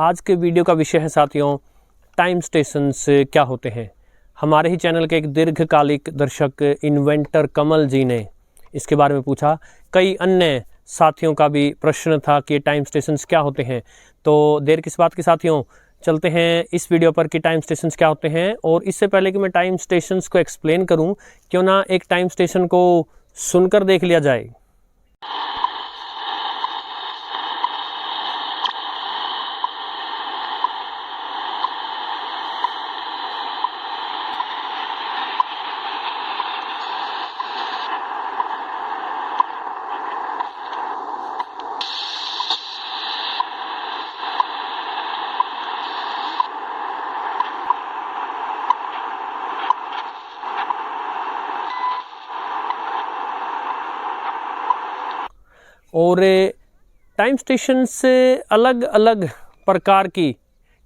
आज के वीडियो का विषय है साथियों, टाइम स्टेशंस क्या होते हैं। हमारे ही चैनल के एक दीर्घकालिक दर्शक इन्वेंटर कमल जी ने इसके बारे में पूछा। कई अन्य साथियों का भी प्रश्न था कि टाइम स्टेशंस क्या होते हैं। तो देर किस बात की साथियों, चलते हैं इस वीडियो पर कि टाइम स्टेशंस क्या होते हैं। और इससे पहले कि मैं टाइम स्टेशंस को एक्सप्लेन करूं, क्यों ना एक टाइम स्टेशन को सुनकर देख लिया जाए। और टाइम स्टेशन से अलग अलग प्रकार की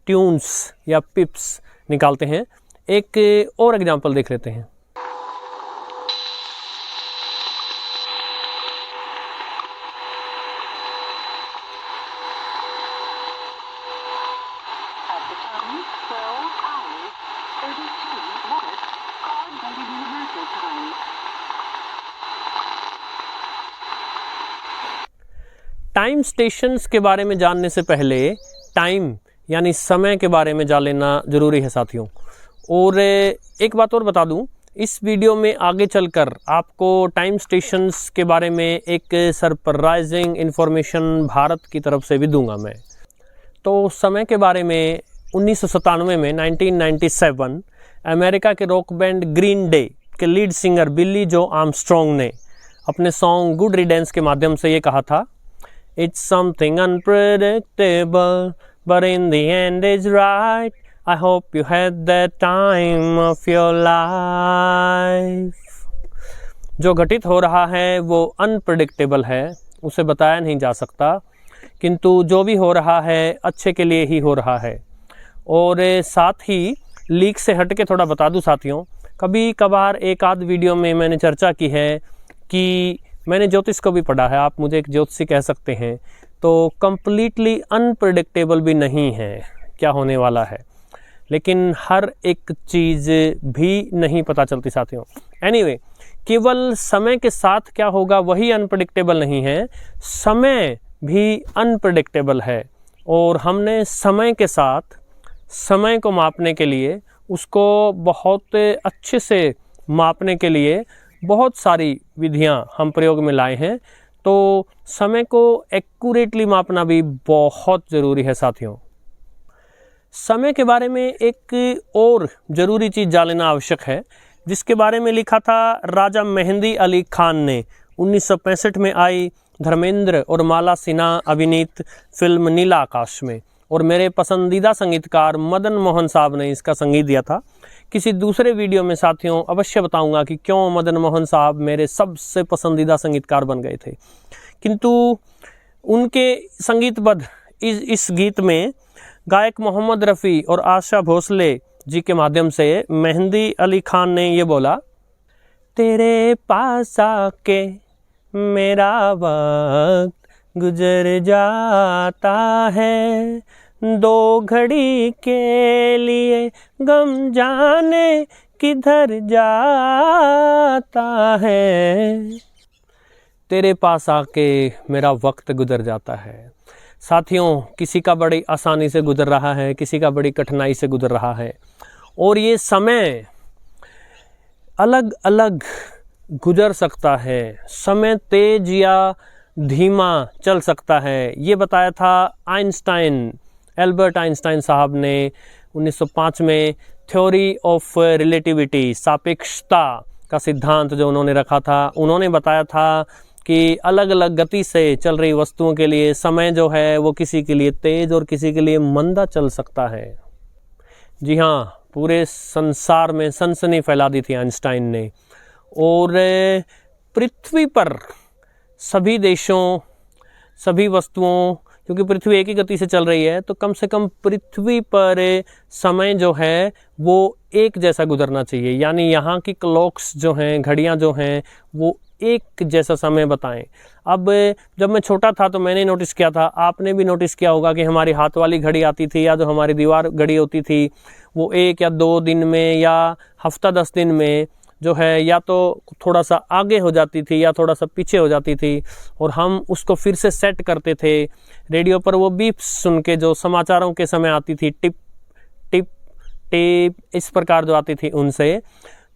ट्यून्स या पिप्स निकालते हैं। एक और एग्जांपल देख लेते हैं। टाइम स्टेशंस के बारे में जानने से पहले टाइम यानी समय के बारे में जान लेना जरूरी है साथियों। और एक बात और बता दूं, इस वीडियो में आगे चलकर आपको टाइम स्टेशंस के बारे में एक सरप्राइजिंग इन्फॉर्मेशन भारत की तरफ से भी दूंगा मैं। तो समय के बारे में 1997 में 1997 अमेरिका के रॉक बैंड ग्रीन डे के लीड सिंगर बिली जो आर्मस्ट्रॉन्ग ने अपने सॉन्ग गुड रिडेंस के माध्यम से ये कहा था, It's something unpredictable, but in the end it's right. I hope you had the time of your life. जो घटित हो रहा है वो अनप्रेडिक्टेबल है, उसे बताया नहीं जा सकता, किंतु जो भी हो रहा है अच्छे के लिए ही हो रहा है। और साथ ही लीक से हट के थोड़ा बता दूं साथियों, कभी कभार एक आध वीडियो में मैंने चर्चा की है कि मैंने ज्योतिष को भी पढ़ा है, आप मुझे एक ज्योतिषी कह सकते हैं। तो कंप्लीटली अनप्रेडिक्टेबल भी नहीं है क्या होने वाला है, लेकिन हर एक चीज़ भी नहीं पता चलती साथियों। एनीवे, केवल समय के साथ क्या होगा वही अनप्रेडिक्टेबल नहीं है, समय भी अनप्रेडिक्टेबल है। और हमने समय के साथ समय को मापने के लिए, उसको बहुत अच्छे से मापने के लिए बहुत सारी विधियां हम प्रयोग में लाए हैं। तो समय को एक्यूरेटली मापना भी बहुत ज़रूरी है साथियों। समय के बारे में एक और ज़रूरी चीज़ जान लेना आवश्यक है, जिसके बारे में लिखा था राजा मेहंदी अली खान ने 1965 में आई धर्मेंद्र और माला सिन्हा अभिनीत फिल्म नीला आकाश में। और मेरे पसंदीदा संगीतकार मदन मोहन साहब ने इसका संगीत दिया था। किसी दूसरे वीडियो में साथियों अवश्य बताऊंगा कि क्यों मदन मोहन साहब मेरे सबसे पसंदीदा संगीतकार बन गए थे। किंतु उनके संगीतबद्ध इस गीत में गायक मोहम्मद रफ़ी और आशा भोसले जी के माध्यम से मेहंदी अली खान ने ये बोला, तेरे पास आके मेरा वक्त गुजर जाता है, दो घड़ी के लिए गम जाने किधर जाता है, तेरे पास आके मेरा वक्त गुजर जाता है। साथियों, किसी का बड़ी आसानी से गुजर रहा है, किसी का बड़ी कठिनाई से गुजर रहा है, और ये समय अलग अलग गुजर सकता है। समय तेज या धीमा चल सकता है, ये बताया था आइंस्टाइन, एल्बर्ट आइंस्टाइन साहब ने 1905 में थ्योरी ऑफ रिलेटिविटी, सापेक्षता का सिद्धांत जो उन्होंने रखा था, उन्होंने बताया था कि अलग अलग गति से चल रही वस्तुओं के लिए समय जो है वो किसी के लिए तेज और किसी के लिए मंदा चल सकता है। जी हाँ, पूरे संसार में सनसनी फैला दी थी आइंस्टाइन ने। और पृथ्वी पर सभी देशों, सभी वस्तुओं, क्योंकि पृथ्वी एक ही गति से चल रही है, तो कम से कम पृथ्वी पर समय जो है वो एक जैसा गुजरना चाहिए। यानी यहाँ की क्लॉक्स जो हैं, घड़ियाँ जो हैं, वो एक जैसा समय बताएं। अब जब मैं छोटा था तो मैंने नोटिस किया था, आपने भी नोटिस किया होगा कि हमारी हाथ वाली घड़ी आती थी या जो हमारी दीवार घड़ी होती थी वो 1 या 2 दिन में या हफ्ता 10 दिन में जो है या तो थोड़ा सा आगे हो जाती थी या थोड़ा सा पीछे हो जाती थी, और हम उसको फिर से सेट करते थे। रेडियो पर वो बीप सुन के जो समाचारों के समय आती थी, टिप टिप टिप इस प्रकार जो आती थी उनसे,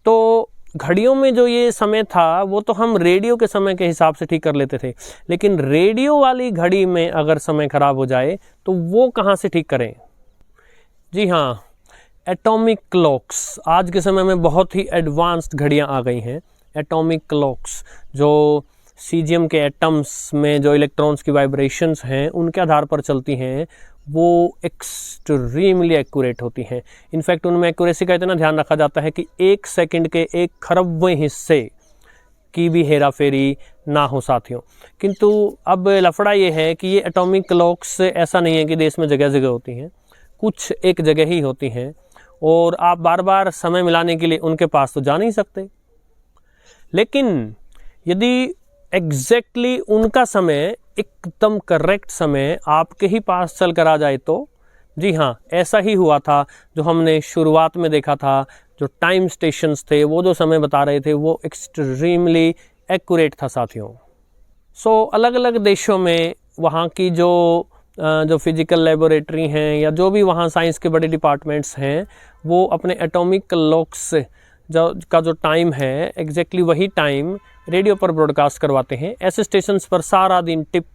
तो घड़ियों में जो ये समय था वो तो हम रेडियो के समय के हिसाब से ठीक कर लेते थे, लेकिन रेडियो वाली घड़ी में अगर समय खराब हो जाए तो वो कहाँ से ठीक करें? जी हाँ, एटॉमिक क्लॉक्स। आज के समय में बहुत ही एडवांस्ड घड़ियां आ गई हैं। एटॉमिक क्लॉक्स जो सीजियम के एटम्स में जो इलेक्ट्रॉन्स की वाइब्रेशंस हैं उनके आधार पर चलती हैं, वो एक्सट्रीमली एक्यूरेट होती हैं। इनफैक्ट उनमें एक्यूरेसी का इतना ध्यान रखा जाता है कि 1 सेकंड के 1 खरबवें हिस्से की भी हेरा फेरी ना हो साथियों। किंतु अब लफड़ा ये है कि ये एटॉमिक क्लॉक्स ऐसा नहीं है कि देश में जगह जगह होती हैं, कुछ एक जगह ही होती हैं, और आप बार बार समय मिलाने के लिए उनके पास तो जा नहीं सकते। लेकिन यदि एग्जैक्टली उनका समय, एकदम करेक्ट समय आपके ही पास चल कर आ जाए तो जी हाँ, ऐसा ही हुआ था जो हमने शुरुआत में देखा था। जो टाइम स्टेशंस थे वो जो समय बता रहे थे वो एक्सट्रीमली एक्यूरेट था साथियों। सो अलग अलग देशों में वहाँ की जो फिजिकल लेबोरेटरी हैं या जो भी वहाँ साइंस के बड़े डिपार्टमेंट्स हैं, वो अपने एटॉमिक क्लॉक्स जो टाइम है एग्जैक्टली वही टाइम रेडियो पर ब्रॉडकास्ट करवाते हैं। ऐसे स्टेशंस पर सारा दिन टिप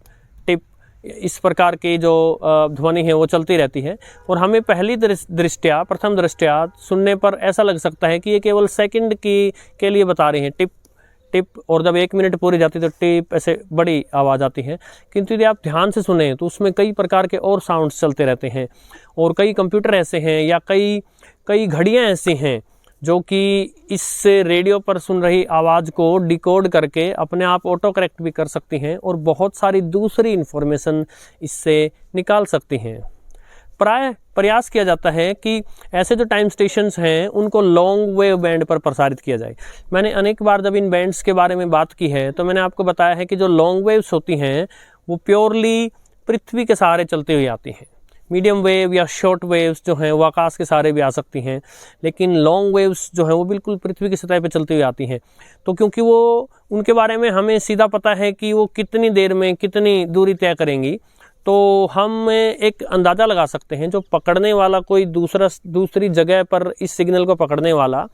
टिप इस प्रकार की जो ध्वनि है वो चलती रहती है, और हमें पहली प्रथम दृष्टया सुनने पर ऐसा लग सकता है कि ये केवल सेकंड के लिए बता रहे हैं, टिप टिप, और जब 1 मिनट पूरी जाती तो टिप ऐसे बड़ी आवाज़ आती है। किंतु यदि आप ध्यान से सुने तो उसमें कई प्रकार के और साउंड्स चलते रहते हैं, और कई कंप्यूटर ऐसे हैं या कई घड़ियाँ ऐसी हैं जो कि इस रेडियो पर सुन रही आवाज़ को डिकोड करके अपने आप ऑटो करेक्ट भी कर सकती हैं और बहुत सारी दूसरी इन्फॉर्मेशन इससे निकाल सकती हैं। प्राय प्रयास किया जाता है कि ऐसे जो टाइम स्टेशंस हैं उनको लॉन्ग वेव बैंड पर प्रसारित किया जाए। मैंने अनेक बार जब इन बैंड्स के बारे में बात की है तो मैंने आपको बताया है कि जो लॉन्ग वेव्स होती हैं वो प्योरली पृथ्वी के सहारे चलती हुई आती हैं। मीडियम वेव या शॉर्ट वेव्स जो हैं वो आकाश के सहारे भी आ सकती हैं, लेकिन लॉन्ग वेव्स जो हैं वो बिल्कुल पृथ्वी की सतह पर चलती हुई आती हैं। तो क्योंकि वो उनके बारे में हमें सीधा पता है कि वो कितनी देर में कितनी दूरी तय करेंगी, तो हम एक अंदाज़ा लगा सकते हैं जो पकड़ने वाला कोई दूसरी जगह पर इस सिग्नल को पकड़ने वाला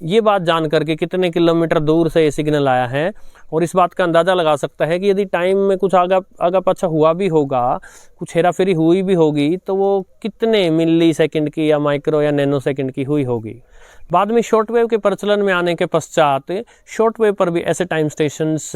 ये बात जान करके कितने किलोमीटर दूर से ये सिग्नल आया है, और इस बात का अंदाज़ा लगा सकता है कि यदि टाइम में कुछ आगा पाछा हुआ भी होगा, कुछ हेरा फेरी हुई भी होगी, तो वो कितने मिली सेकेंड की या माइक्रो या नैनो सेकेंड की हुई होगी। बाद में शॉर्ट वेव के प्रचलन में आने के पश्चात शॉर्ट वेव पर भी ऐसे टाइम स्टेशंस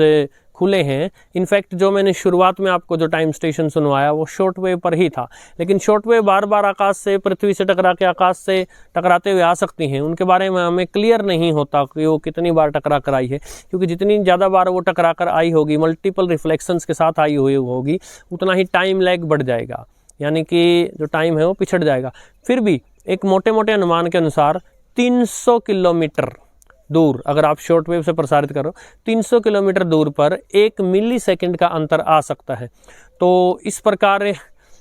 खुले हैं। इनफैक्ट जो मैंने शुरुआत में आपको जो टाइम स्टेशन सुनवाया वो शॉर्ट वेव पर ही था, लेकिन शॉर्ट वेव बार बार आकाश से पृथ्वी से टकरा के आकाश से टकराते हुए आ सकती हैं। उनके बारे में हमें क्लियर नहीं होता कि वो कितनी बार टकरा कर आई है, क्योंकि जितनी ज़्यादा बार वो टकरा कर आई होगी, मल्टीपल रिफ्लेक्शंस के साथ आई हुई होगी, उतना ही टाइम लैग बढ़ जाएगा, यानी कि जो टाइम है वो पिछड़ जाएगा। फिर भी एक मोटे मोटे अनुमान के अनुसार 300 किलोमीटर दूर अगर आप शॉर्ट वेव से प्रसारित करो, 300 किलोमीटर दूर पर 1 मिली सेकेंड का अंतर आ सकता है। तो इस प्रकार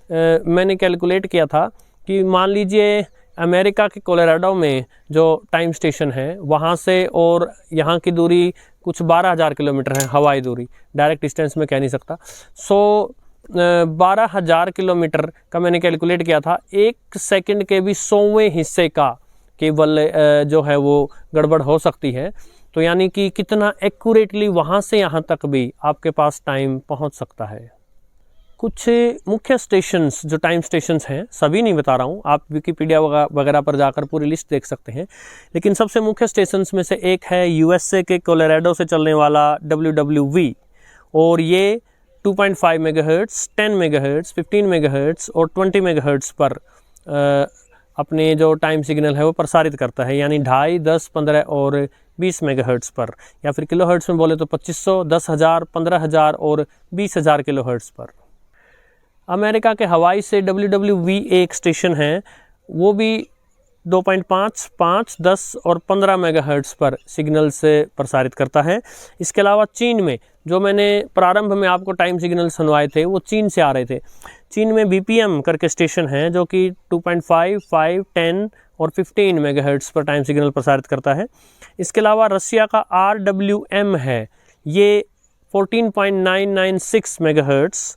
मैंने कैलकुलेट किया था कि मान लीजिए अमेरिका के कोलोराडो में जो टाइम स्टेशन है वहाँ से और यहाँ की दूरी कुछ 12,000 किलोमीटर है, हवाई दूरी, डायरेक्ट डिस्टेंस में कह नहीं सकता। 12,000 किलोमीटर का मैंने कैलकुलेट किया था। 1 सेकंड के भी 100वें हिस्से का केवल जो है वो गड़बड़ हो सकती है। तो यानी कि कितना एक्यूरेटली वहाँ से यहाँ तक भी आपके पास टाइम पहुँच सकता है। कुछ मुख्य स्टेशंस जो टाइम स्टेशंस हैं, सभी नहीं बता रहा हूँ, आप विकिपीडिया वगैरह पर जाकर पूरी लिस्ट देख सकते हैं, लेकिन सबसे मुख्य स्टेशंस में से एक है यूएसए के कोलोराडो से चलने वाला WWV, और ये 2.5 मेगाहर्ट्ज़, 10 मेगाहर्ट्ज़, 15 मेगाहर्ट्ज़ और 20 मेगाहर्ट्ज़ पर अपने जो टाइम सिग्नल है वो प्रसारित करता है, यानी 2.5, 10, 15 और 20 मेगाहर्ट्ज़ पर, या फिर किलोहर्ट्ज़ में बोले तो 2500, 10,000, 15,000 और 20,000 किलोहर्ट्ज़ पर। अमेरिका के हवाई से WWV एक स्टेशन है, वो भी 2.5, 5, 10 और 15 मेगाहर्ट्ज़ पर सिग्नल्स प्रसारित करता है। इसके अलावा चीन में, जो मैंने प्रारंभ में आपको टाइम सिग्नल सुनवाए थे वो चीन से आ रहे थे। चीन में BPM करके स्टेशन है जो कि 2.5, 5, 10 और 15 मेगाहर्ट्ज़ पर टाइम सिग्नल प्रसारित करता है। इसके अलावा रसिया का RWM है, ये 14.996 मेगाहर्ट्ज़,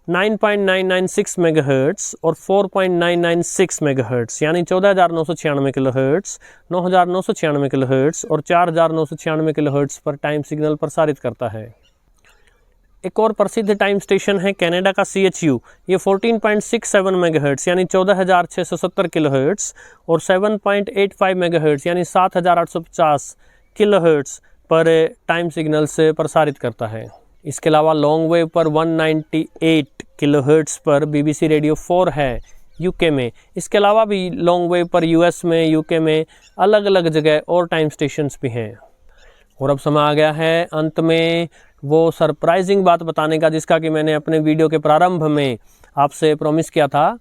9.996 मेगाहर्ट्ज़ और 4.996 मेगाहर्ट्ज़ यानी 14,996 किलोहर्ट्ज़, 9,996 किलोहर्ट्ज़ और 4,996 किलोहर्ट्ज़ पर टाइम सिग्नल प्रसारित करता है। एक और प्रसिद्ध टाइम स्टेशन है कनाडा का CHU, ये 14.67 मेगाहर्ट्ज़ यानी 14,670 किलोहर्ट्ज़ और 7.85 मेगाहर्ट्ज़ यानी 7,850 किलोहर्ट्ज़ पर टाइम सिग्नल से प्रसारित करता है। इसके अलावा लॉन्ग वेव पर 198 किलोहर्ट्ज़ पर BBC रेडियो 4 है UK में। इसके अलावा भी लॉन्ग वेव पर US में, UK में अलग अलग जगह और टाइम स्टेशंस भी हैं। और अब समय आ गया है अंत में वो सरप्राइजिंग बात बताने का जिसका कि मैंने अपने वीडियो के प्रारंभ में आपसे प्रॉमिस किया था।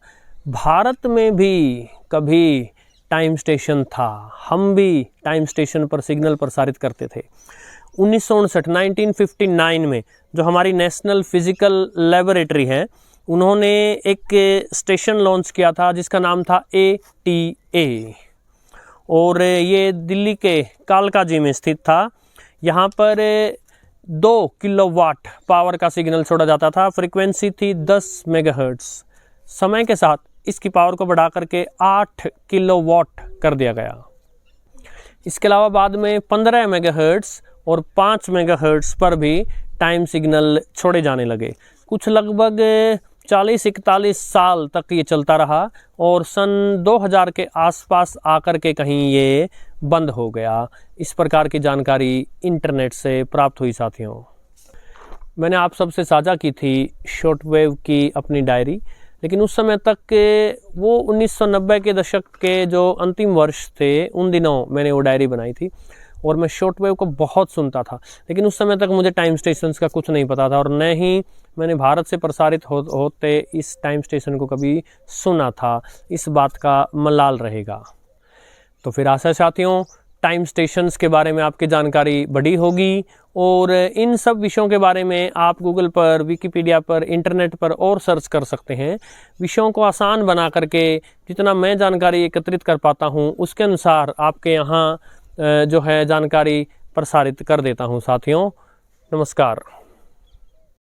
भारत में भी कभी टाइम स्टेशन था, हम भी टाइम स्टेशन पर सिग्नल प्रसारित करते थे। 1959 में जो हमारी नेशनल फिजिकल लेबोरेटरी है, उन्होंने एक स्टेशन लॉन्च किया था जिसका नाम था ATA और ये दिल्ली के कालकाजी में स्थित था। यहाँ पर 2 किलोवाट पावर का सिग्नल छोड़ा जाता था। फ्रीक्वेंसी थी 10 मेगाहर्ट्ज़। समय के साथ इसकी पावर को बढ़ा करके 8 किलोवाट कर दिया गया। इसके अलावा बाद में 15 मेगाहर्ट्ज़ और 5 मेगाहर्ट्ज़ पर भी टाइम सिग्नल छोड़े जाने लगे। कुछ लगभग 40-41 साल तक ये चलता रहा और सन 2000 के आसपास आकर के कहीं ये बंद हो गया। इस प्रकार की जानकारी इंटरनेट से प्राप्त हुई साथियों। मैंने आप सबसे साझा की थी शॉर्टवेव की अपनी डायरी, लेकिन उस समय तक वो 1990 के दशक के जो अंतिम वर्ष थे उन दिनों मैंने वो डायरी बनाई थी और मैं शॉर्टवेव को बहुत सुनता था। लेकिन उस समय तक मुझे टाइम स्टेशंस का कुछ नहीं पता था और न ही मैंने भारत से प्रसारित होते इस टाइम स्टेशन को कभी सुना था। इस बात का मलाल रहेगा। तो फिर आशा साथियों टाइम स्टेशंस के बारे में आपकी जानकारी बढ़ी होगी और इन सब विषयों के बारे में आप गूगल पर, विकिपीडिया पर, इंटरनेट पर और सर्च कर सकते हैं। विषयों को आसान बना करके जितना मैं जानकारी एकत्रित कर पाता हूँ उसके अनुसार आपके यहाँ जो है जानकारी प्रसारित कर देता हूँ साथियों। नमस्कार।